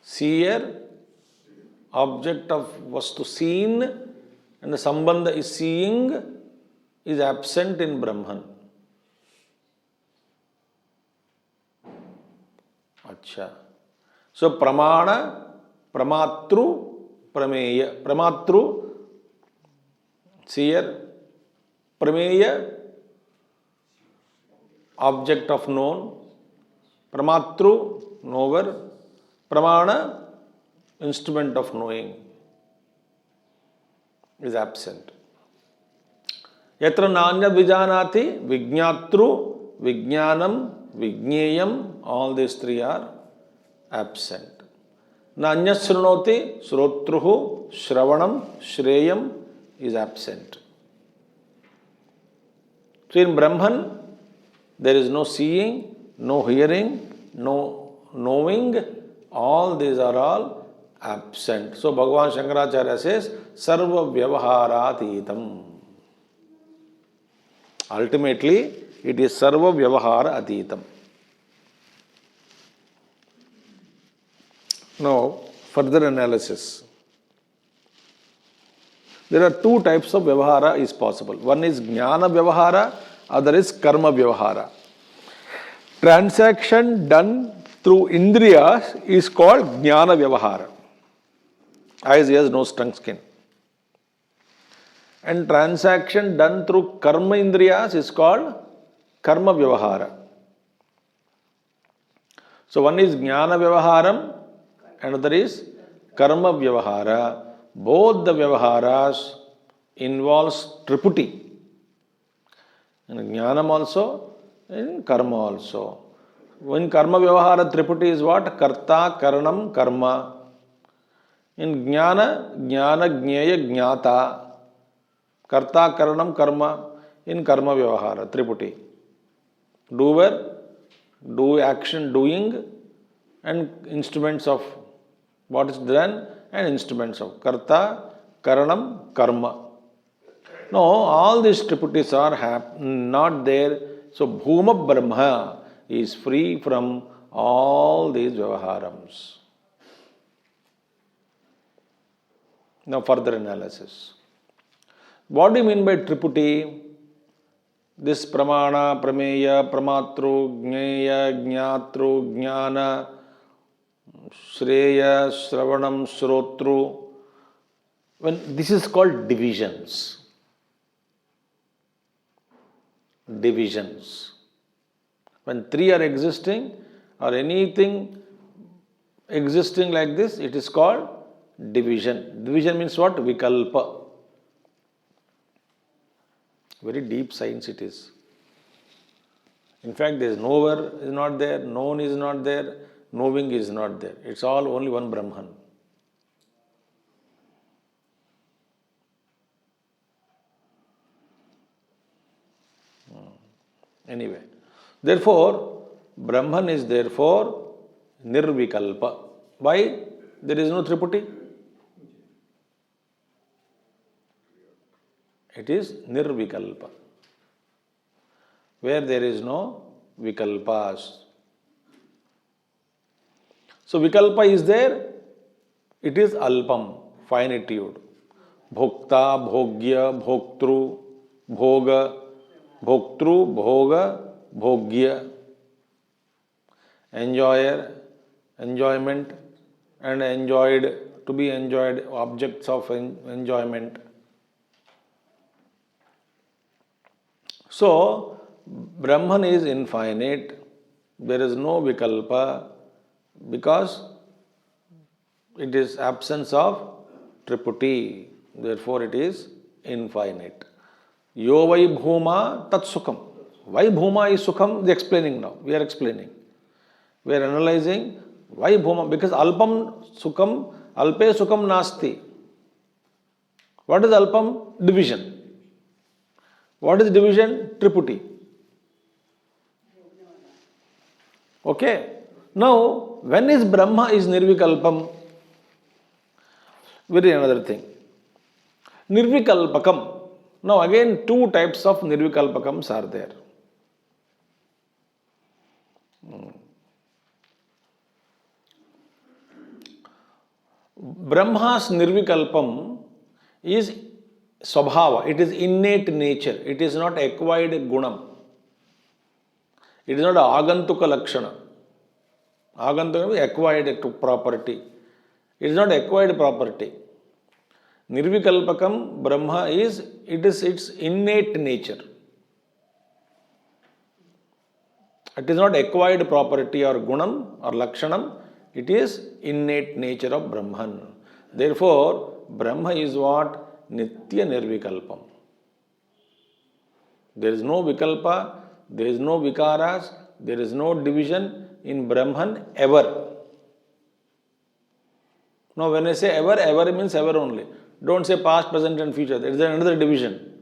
Seer, object of vastu seen, and the sambandha is seeing, is absent in Brahman. Acha. So pramana, pramatru, prameya. Pramatru, seer, prameya, object of known, pramatru, knower, pramana, instrument of knowing, is absent. Yatra nanya vijanati, vijñatru, vijñanam, vijñeyam, all these three are absent. Nanya srunoti, srotruhu, shravanam, shreyam is absent. So in Brahman, there is no seeing, no hearing, no knowing, all these are all absent. So Bhagavan Shankaracharya says, sarva vyavaharatitam. Ultimately, it is sarva vyavahara atitam. Now, further analysis. There are two types of vyavahara is possible. One is jnana vyavahara, other is karma vyavahara. Transaction done through indriyas is called jnana vyavahara. Eyes, ears, nose, tongue, skin. And transaction done through karma indriyas is called karma vyavahara. So one is jnana vyavaharam, another is karma vyavahara. Both the vyavaharas involves triputi. In jnanam also, in karma also. In karma vyavahara, triputi is what? Karta, karanam, karma. In jnana, jnana, jnaya, jnata. Karta, karanam, karma. In karma vyavahara, triputi. Doer, do action, doing, and instruments of what is done, and instruments of karta, karanam, karma. No, all these triputis are not there. So Bhuma Brahma is free from all these vyavaharams. Now further analysis. What do you mean by triputi? This pramana, prameya, pramatru, jnaya, jnatru, jnana, shreya, shravanam, shrotru. When this is called divisions. Divisions. When three are existing or anything existing like this, it is called division. Division means what? Vikalpa. Very deep science it is. In fact, there is knower is not there, known is not there, knowing is not there. It's all only one Brahman. Anyway, Therefore, Brahman is therefore nirvikalpa. Why? There is no triputi. It is nirvikalpa, where there is no vikalpas. So vikalpa is there, it is alpam, finitude. Bhokta, bhogya, bhoktru, bhoga, bhoktru, bhoga, bhogya. Enjoyer, enjoyment, and enjoyed, to be enjoyed, objects of enjoyment. So, Brahman is infinite, there is no vikalpa, because it is absence of triputi, therefore it is infinite. Yo vai bhuma tat sukham. Why bhuma is sukham? They are explaining now. We are explaining. We are analyzing why bhuma, because alpam sukham, alpe sukham nasti. What is alpam? Division. What is division? Triputi. Okay. Now, when is Brahma is nirvikalpam? Very another thing. Nirvikalpakam. Now again, two types of nirvikalpakams are there. Brahma's nirvikalpam is swabhava, it is innate nature, it is not acquired gunam. It is not agantuka lakshana. Agantuka is acquired property. It is not acquired property. Nirvikalpakam Brahma is, its innate nature. It is not acquired property or gunam or lakshanam. It is innate nature of Brahman. Therefore, Brahma is what? Nitya nirvikalpam. There is no vikalpa, there is no vikaras, there is no division in Brahman ever. Now when I say ever, ever means ever only. Don't say past, present and future. There is another division.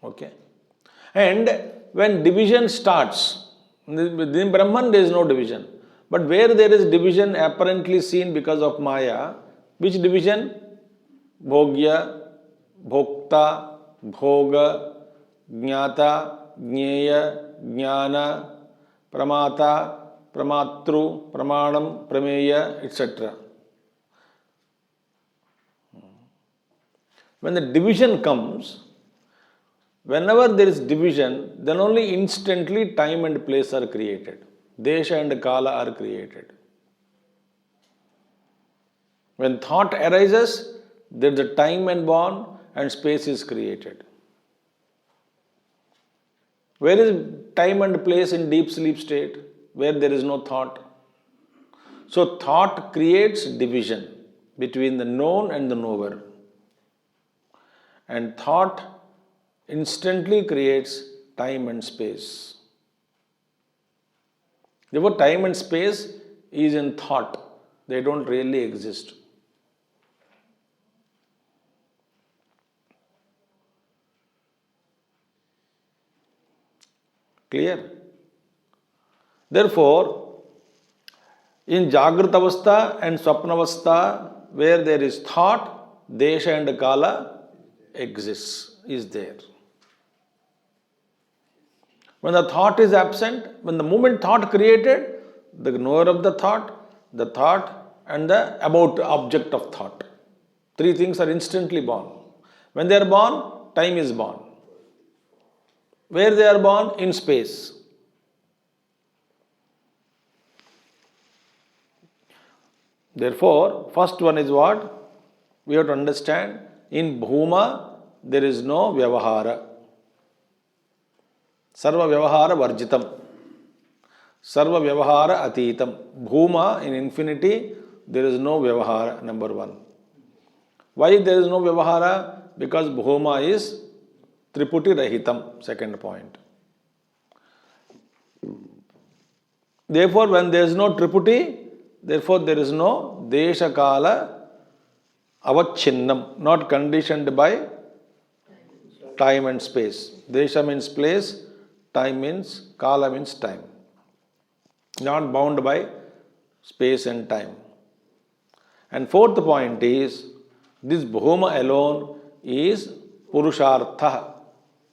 Okay. And when division starts, in Brahman there is no division. But where there is division apparently seen because of Maya, which division? Bhogya, Bhokta, Bhoga, Jnata, Jnaya, Jnana, Pramata, Pramatru, Pramanam, Prameya, etc. When the division comes, whenever there is division, then only instantly time and place are created. Desha and Kala are created. When thought arises, there is a time and born and space is created. Where is time and place in deep sleep state? Where there is no thought. So thought creates division between the known and the knower. And thought instantly creates time and space. Therefore, time and space is in thought. They don't really exist. Clear? Therefore, in Jagrata Avastha and Swapna Avastha, where there is thought, Desha and Kala exists, is there. When the thought is absent, when the moment thought created, the knower of the thought and the about object of thought. Three things are instantly born. When they are born, time is born. Where they are born? In space. Therefore, first one is what? We have to understand, in Bhuma, there is no Vyavahara. Sarva Vyavahara Varjitam. Sarva Vyavahara Atitam. Bhuma, in infinity, there is no Vyavahara, number one. Why there is no Vyavahara? Because Bhuma is Triputi Rahitam, second point. Therefore, when there is no Triputi, therefore there is no Desha Kala Avachinnam, not conditioned by time and space. Desha means place, time means, kala means time. Not bound by space and time. And fourth point is, this bhuma alone is purushartha.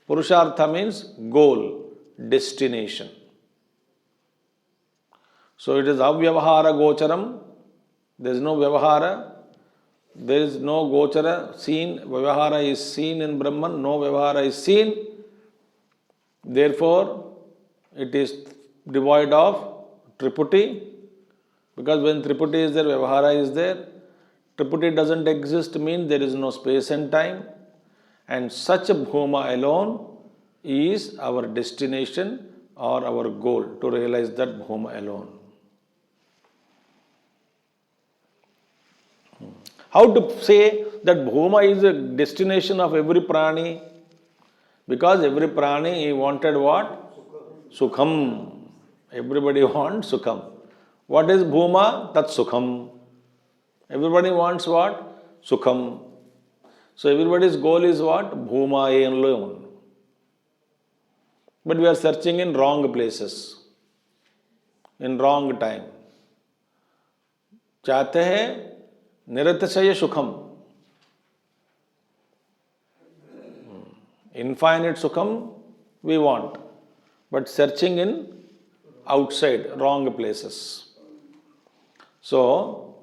Purushartha means goal, destination. So it is avyavahara gocharam. There is no vyavahara. There is no gochara seen. Vyavahara is seen in Brahman. No vyavahara is seen. Therefore, it is devoid of triputi. Because when triputi is there, vyavahara is there. Triputi doesn't exist means there is no space and time. And such a bhuma alone is our destination or our goal to realize that bhuma alone. How to say that bhuma is a destination of every prani? Because every prani he wanted what? Sukham. Everybody wants sukham. What is bhuma? Tat sukham. Everybody wants what? Sukham. So everybody's goal is what? Bhuma alone. But we are searching in wrong places, in wrong time. चाहते हैं निरतिशय सुखम. Infinite sukham we want, but searching in outside, wrong places. So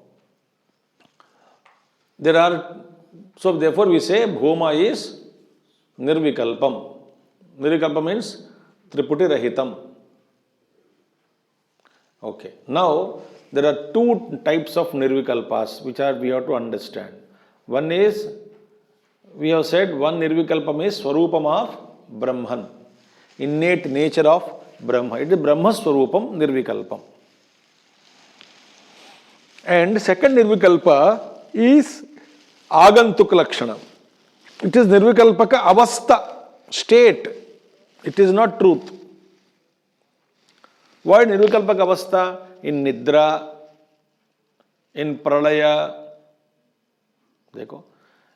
therefore we say bhuma is nirvikalpam. Nirvikalpam means triputi rahitam. Okay. Now there are two types of nirvikalpas which we have to understand. One is, we have said one nirvikalpam is swarupam of Brahman, innate nature of Brahma. It is Brahma swarupam nirvikalpam. And second nirvikalpa is agantuk lakshana. It is nirvikalpaka avastha, state. It is not truth. Why nirvikalpaka avastha? In nidra, in pralaya,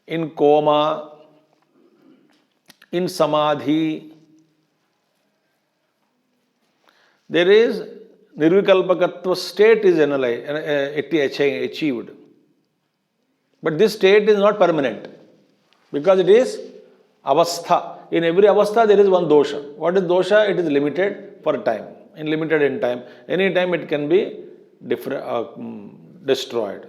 in coma, in samadhi, there is nirvikalpakatva state is achieved. But this state is not permanent because it is avastha. In every avastha there is one dosha. What is dosha? It is limited for time. Limited in time. Any time it can be destroyed.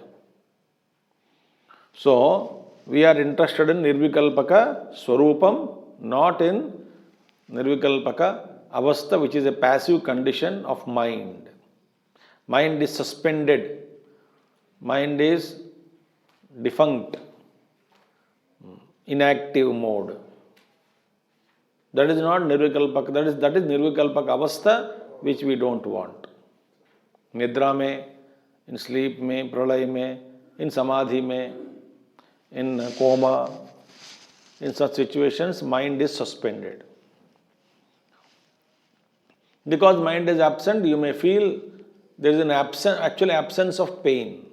So, we are interested in nirvikalpaka swarupam, not in nirvikalpaka avastha, which is a passive condition of mind. Mind is suspended. Mind is defunct, inactive mode. That is not nirvikalpaka. That is nirvikalpaka avastha, which we don't want. Nidra mein, in sleep mein, pralay mein, in samadhi mein, in coma, in such situations, mind is suspended. Because mind is absent, you may feel there is an absence of pain,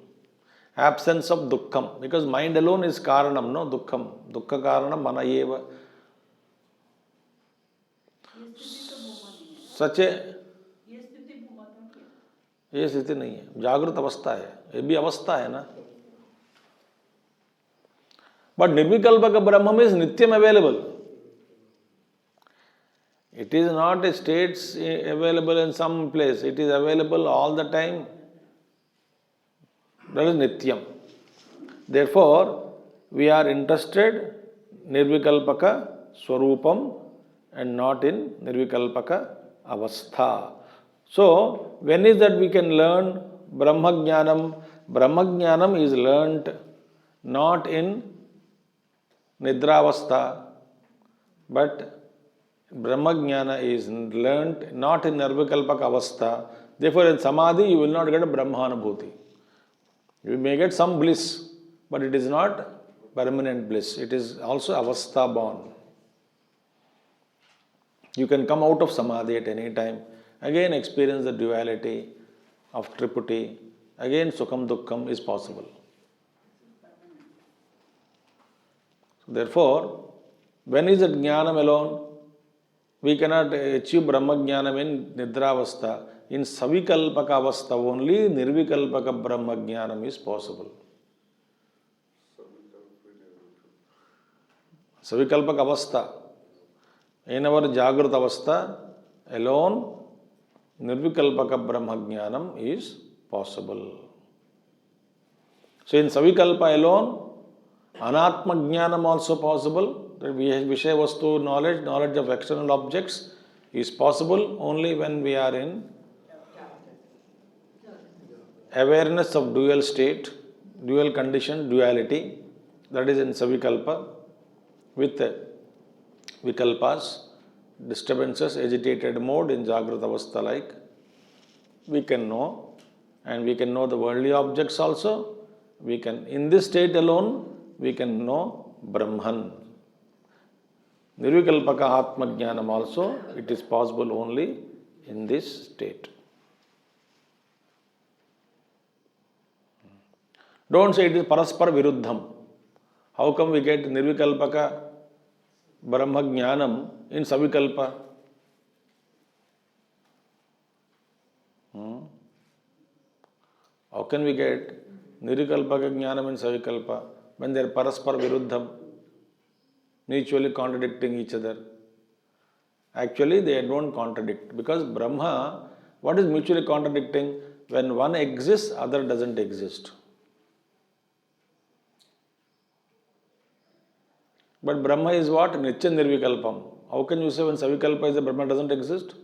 absence of dukkham. Because mind alone is karanam, no dukkham. Dukkha karanam mana eva. Such a ये स्थिति नहीं है, जागृत अवस्था है, ये भी अवस्था है ना. But nirvikalpaka Brahman is nityam available. It is not a state available in some place. It is available all the time. That is nityam. Therefore, we are interested nirvikalpaka swarupam and not in nirvikalpaka avastha. So, when is that we can learn Brahma Jnanam? Brahma Jnanam is learnt not in Nidra Avastha, but Brahma Jnana is learnt not in Nirvikalpaka Avastha. Therefore, in Samadhi, you will not get a Brahmanabhuti. You may get some bliss, but it is not permanent bliss. It is also Avastha born. You can come out of Samadhi at any time. Again experience the duality of triputi. Again Sukham Dukkham is possible. Therefore, when is it jnanam alone? We cannot achieve Brahma jnanam in Nidravastha. In Savikalpaka avastha only Nirvikalpaka Brahma jnanam is possible. Savikalpaka avastha. In our Jagruta avastha alone, Nirvikalpaka Brahma jnanam is possible. So in Savikalpa alone, Anatma jnanam also possible. Vishaya Vastu knowledge, knowledge of external objects is possible only when we are in awareness of dual state, dual condition, duality. That is in Savikalpa with Vikalpas, disturbances, agitated mode in Jagrata Avastha like. We can know, and we can know the worldly objects also. We can, in this state alone, we can know Brahman. Nirvikalpaka Atma Jnanam also, it is possible only in this state. Don't say it is Paraspar Viruddham. How come we get Nirvikalpaka Brahma Jnanam in Savikalpa? How can we get Nirvikalpaka Jnanam in Savikalpa when they are Paraspar Viruddham, mutually contradicting each other? Actually, they don't contradict, because Brahma, what is mutually contradicting? When one exists, other doesn't exist. But Brahma is what? Nitya Nirvikalpam. How can you say when Savikalpa is the Brahma doesn't exist?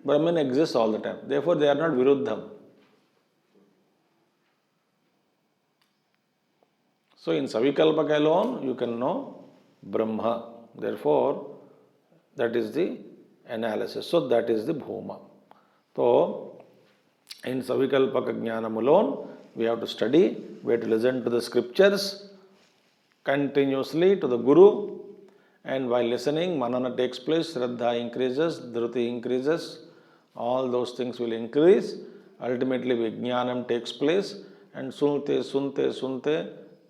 Brahman exists all the time. Therefore, they are not Viruddham. So, in Savikalpaka alone, you can know Brahma. Therefore, that is the analysis. So, that is the Bhoma. So, in Savikalpaka Jnanam alone, we have to study, we have to listen to the scriptures continuously, to the Guru, and while listening, Manana takes place, Shraddha increases, Dhruti increases, all those things will increase. Ultimately, Vijnanam takes place, and sunte,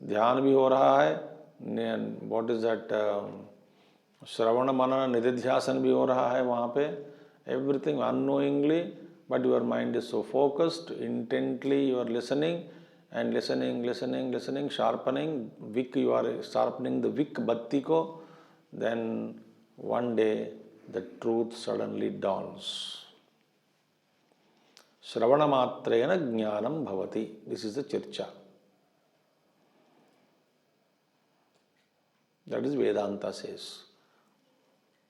Dhyan bhi ho raha hai. What is that? Shravana Manana Nididhyasan bhi ho raha hai wahan pe. Everything unknowingly, but your mind is so focused, intently you are listening, and listening, sharpening. Wick, you are sharpening the wick batti ko. Then one day the truth suddenly dawns. Shravana matrena jnanam bhavati. This is the Chircha. That is Vedanta says.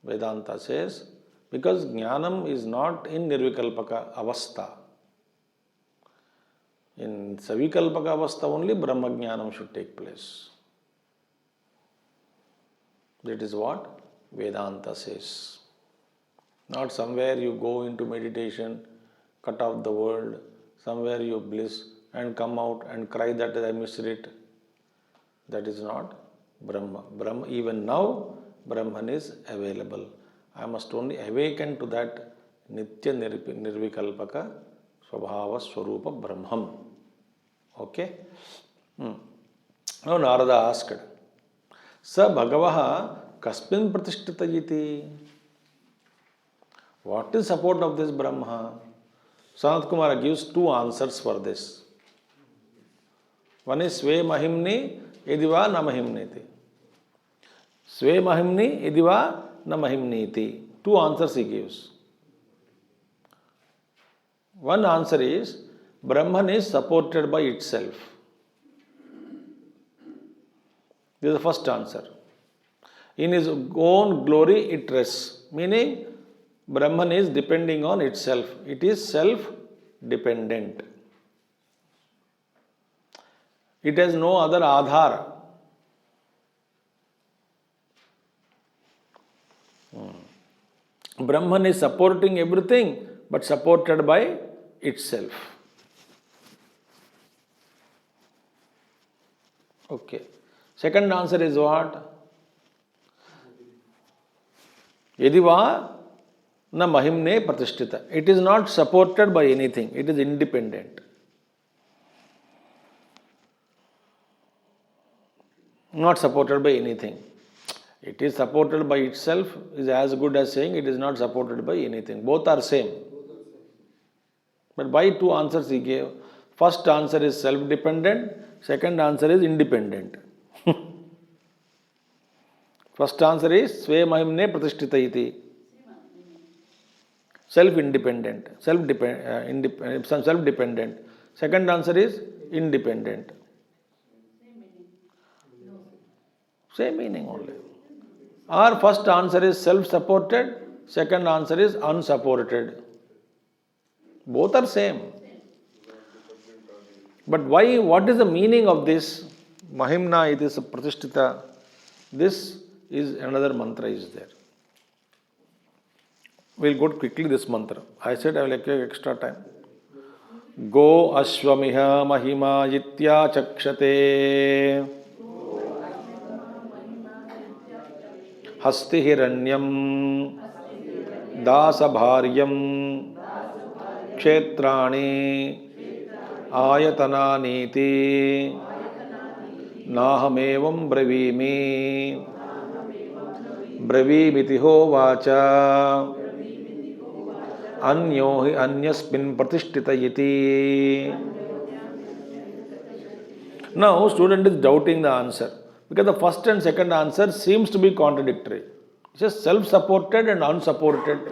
Vedanta says, because jnanam is not in Nirvikalpaka avastha. In Savikalpaka avastha only Brahma jnanam should take place. That is what Vedanta says. Not somewhere you go into meditation, cut off the world, somewhere you bliss and come out and cry that I missed it. That is not Brahma. Even now, Brahman is available. I must only awaken to that Nitya Nirvikalpaka Swabhava Swarupa Brahman. Okay? Now Narada asked, Sa Bhagavaha Kasmin Pratishtita Iti? What is support of this Brahma? Sanat Kumara gives two answers for this. One is Sve Mahimni Yediva Na Mahimniti. Sve Mahimni Yediva Na Mahimniti. Two answers he gives. One answer is Brahman is supported by itself. This is the first answer. In his own glory it rests. Meaning, Brahman is depending on itself. It is self-dependent. It has no other Aadhar. Brahman is supporting everything, but supported by itself. Okay. Second answer is what? Yediva na mahimne pratishtita. It is not supported by anything. It is independent. not supported by anything. It is supported by itself is as good as saying it is not supported by anything. Both are same. But why two answers he gave? First answer is self-dependent, second answer is independent. First answer is Sve Mahimne Pratishtita iti. Self-independent, self-dependent. Second answer is independent. Same meaning only. Our first answer is self-supported, second answer is unsupported. Both are same. But why? What is the meaning of this? Mahimna iti pratishtita. This is another mantra is there. We'll go quickly this mantra. I said I will take extra time. Go ashwamiha mahima yitya chakshate hasti hiranyam dasa bharyam kshetrani ayatananiti nahamevam bravimi bravimiti hovacha अन्यो हि अन्यस्मिन् प्रतिष्ठित इति. Now student is doubting the answer because the first and second answer seems to be contradictory. It says self-supported and unsupported.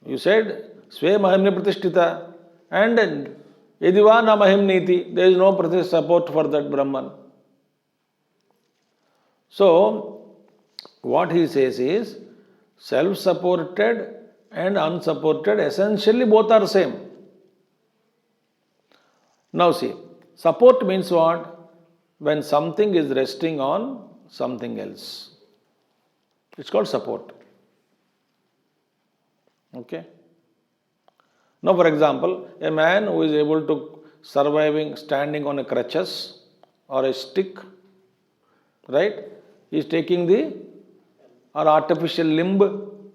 You said Sve Mahimne Pratishtita and Yadiva na Mahimniti. There is no support for that Brahman. So what he says is self-supported and unsupported, essentially both are same. Now see, support means what? When something is resting on something else. It's called support. Okay? Now for example, a man who is able to standing on a crutches or a stick, right? He is taking or artificial limb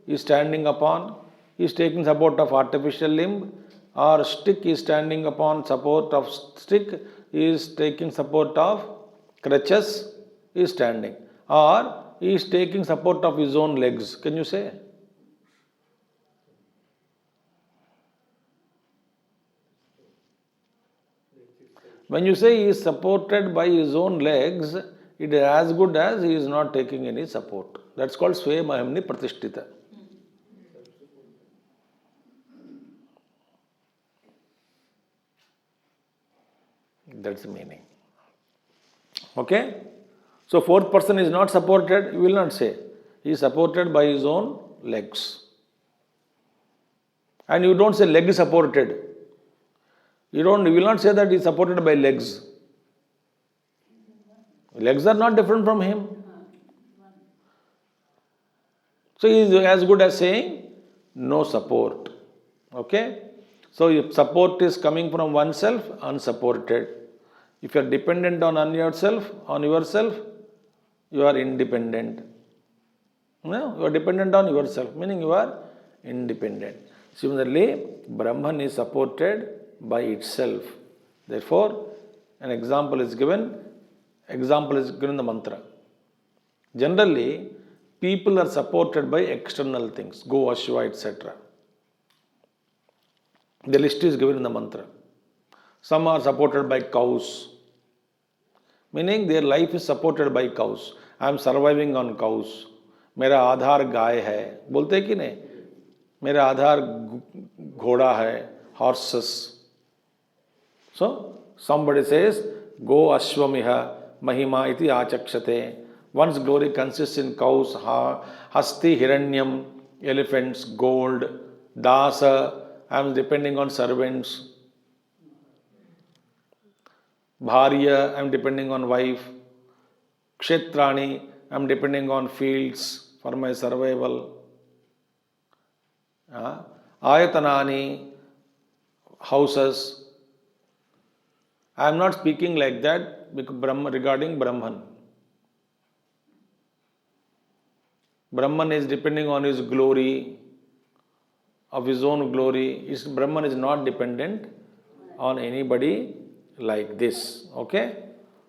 is standing upon, is taking support of artificial limb, or stick is standing upon support of stick, is taking support of crutches, is standing, or he is taking support of his own legs. Can you say? When you say he is supported by his own legs, it is as good as he is not taking any support. That's called Sve Mahimni Pratishtita. That's the meaning. Okay? So fourth person is not supported, you will not say. He is supported by his own legs. And you don't say leg is supported. You will not say that he is supported by legs. Legs are not different from him. So he is as good as saying no support. Okay? So if support is coming from oneself, unsupported. If you are dependent on yourself, you are independent. No, you are dependent on yourself, meaning you are independent. Similarly, Brahman is supported by itself. Therefore, an example is given in the mantra. Generally, people are supported by external things, go, Ashwa, etc. The list is given in the mantra. Some are supported by cows, meaning their life is supported by cows. I am surviving on cows. मेरा आधार गाय है, बोलते कि नहीं? मेरा आधार घोड़ा है, horses. So somebody says, go ashwamiha mahima iti achakshate. One's glory consists in cows, hasti hiranyam, elephants, gold, dasa, I am depending on servants, bharya, I am depending on wife, kshetrani, I am depending on fields for my survival, ayatanani, houses. I am not speaking like that regarding Brahman. Brahman is depending on his glory, of his own glory. Brahman is not dependent on anybody like this. Okay?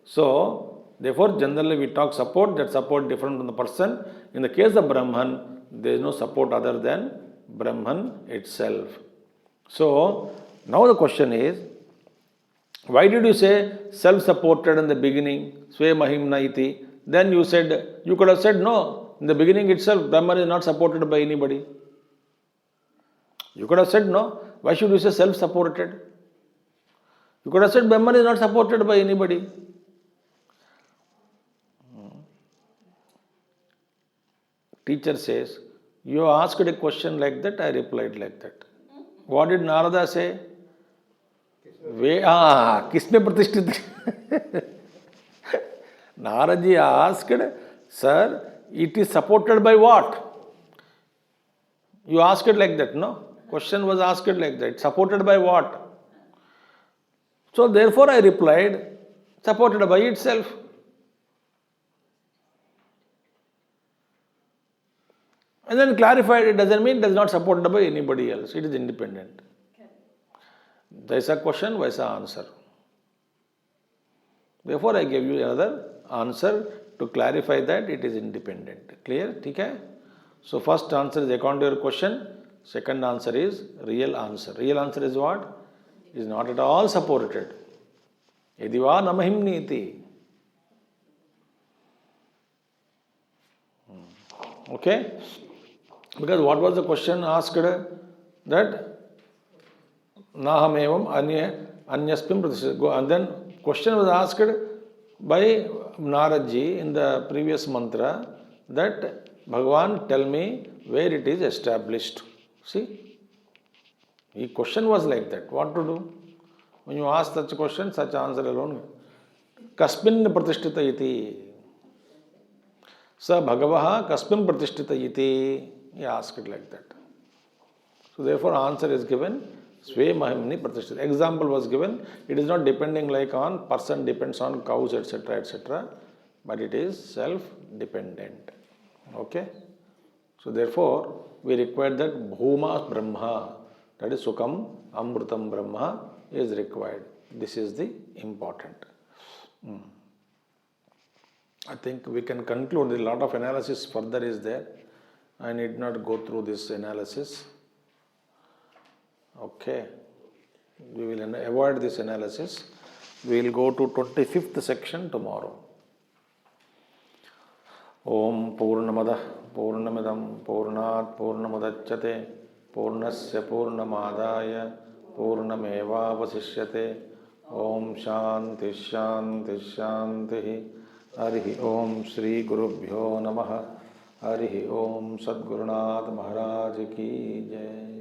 So, therefore, generally we talk support, that support different from the person. In the case of Brahman, there is no support other than Brahman itself. So, now the question is, why did you say self-supported in the beginning? Sve mahimna iti. Then you said, you could have said no. In the beginning itself, Brahman is not supported by anybody. You could have said no. Why should you say self-supported? You could have said Brahman is not supported by anybody. Teacher says, you asked a question like that, I replied like that. What did Narada say? किसने प्रतिष्ठित? Naraji asked, sir, it is supported by what? You asked it like that, no? Question was asked like that. Supported by what? So therefore I replied, supported by itself. And then clarified, it doesn't mean it is not supported by anybody else. It is independent. Jaisa question, vaisa answer. Therefore, I gave you another answer to clarify that it is independent. Clear? Okay? So, first answer is according to your question. Second answer is real answer. Real answer is what? Is not at all supported. Yadiva namahimniti. Okay? Because what was the question asked? That Naham evam anyaspim pratishtha. And then question was asked by Naradji in the previous mantra that Bhagavan, tell me where it is established. See? The question was like that. What to do? When you ask such a question, such answer alone. Kasmin pratishtita iti. Sa Bhagavaha kasmin pratishtita iti. He asked it like that. So therefore answer is given. Sve mahimni pratishtita. Example was given. It is not depending like on person depends on cows, etc., but it is self-dependent. Okay? So therefore, we require that Bhuma Brahma, that is Sukam, Amrutam Brahma is required. This is the important. I think we can conclude. A lot of analysis further is there. I need not go through this analysis. Okay. We will avoid this analysis. We will go to 25th section tomorrow. Om Purnamadah Purnamidam Purnat Purnamadachyate Purnasya Purnamadaya Purnameva Vasishyate Om Shanti Shanti Shanti Harihi Om Shri Gurubhyo Namaha Harihi Om Sadgurunath Maharaj Ki Jai.